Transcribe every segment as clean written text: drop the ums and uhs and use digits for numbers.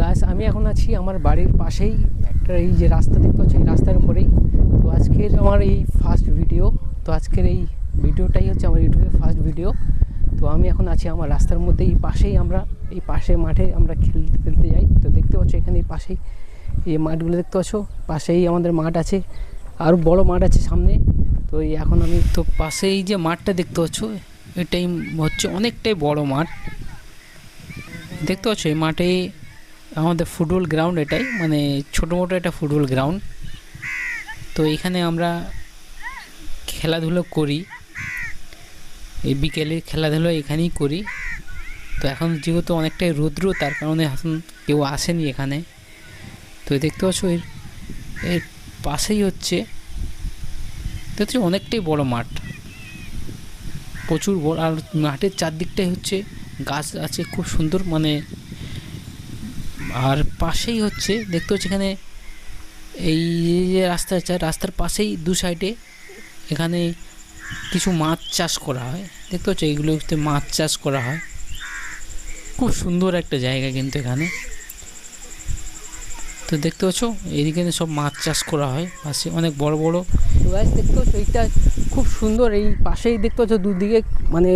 Guys আমি এখন আছি আমার বাড়ির পাশেই একটা এই যে রাস্তা দেখতে পাচ্ছি এই রাস্তার উপরেই। তো আজকের আমার এই ফার্স্ট ভিডিও, তো আজকের এই ভিডিওটাই হচ্ছে আমার ইউটিউবের ফার্স্ট ভিডিও। তো আমি এখন আছি আমার রাস্তার মধ্যে, এই পাশেই আমরা এই পাশে মাঠে আমরা খেলতে যাই। তো দেখতে পাচ্ছ এখানে এই পাশেই এই মাঠগুলো দেখতে পাচ্ছ, পাশেই আমাদের মাঠ আছে, আরও বড় মাঠ আছে সামনে। তো এই এখন আমি তো পাশেই যে মাঠটা দেখতে পাচ্ছ এটাই হচ্ছে অনেকটাই বড় মাঠ দেখতে পাচ্ছ। এই মাঠে আমাদের ফুটবল গ্রাউন্ড, এটাই মানে ছোটো মোটো একটা ফুটবল গ্রাউন্ড। তো এখানে আমরা খেলাধুলো করি, এই বিকেলে খেলাধুলো এখানেই করি। তো এখন যেহেতু অনেকটাই রৌদ্র, তার কারণে এখন কেউ আসেনি এখানে। তো দেখতে পাচ্ছ এর পাশেই হচ্ছে দেখছি অনেকটাই বড় মাঠ, প্রচুর বড়। আর মাঠের চারদিকটাই হচ্ছে গাছ আছে খুব সুন্দর মানে। আর পাশেই হচ্ছে দেখতে পাচ্ছি এখানে এই যে রাস্তা আছে, রাস্তার পাশেই দু সাইডে এখানে কিছু মাছ চাষ করা হয় দেখতে পাচ্ছ। এইগুলোতে মাছ চাষ করা হয়, খুব সুন্দর একটা জায়গা কিন্তু এখানে। তো দেখতে পাচ্ছ এইদিকে সব মাছ চাষ করা হয়, পাশে অনেক বড় বড় গাছ দেখতে পাচ্ছ। এইটা খুব সুন্দর, এই পাশেই দেখতে পাচ্ছ দুদিকে মানে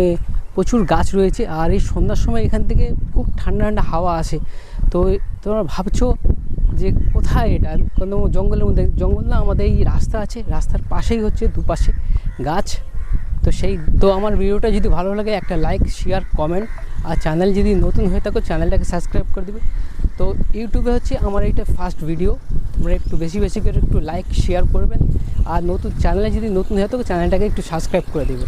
প্রচুর গাছ রয়েছে। আর এই সন্ধ্যার সময় এখান থেকে খুব ঠান্ডা ঠান্ডা হাওয়া আসে। তো তোমরা ভাবছো যে কোথায় এটা, কোনো জঙ্গলের মধ্যে? জঙ্গল না, আমাদের এই রাস্তা আছে, রাস্তার পাশেই হচ্ছে দুপাশে গাছ। তো আমার ভিডিওটা যদি ভালো লাগে একটা লাইক, শেয়ার, কমেন্ট, আর চ্যানেল যদি নতুন হয়ে থাকো চ্যানেলটাকে সাবস্ক্রাইব করে দেবে। তো ইউটিউবে হচ্ছে আমার এইটা ফার্স্ট ভিডিও, তোমরা একটু বেশি করে একটু লাইক শেয়ার করবেন। আর নতুন চ্যানেলে যদি নতুন হয়ে থাকো চ্যানেলটাকে একটু সাবস্ক্রাইব করে দেবে।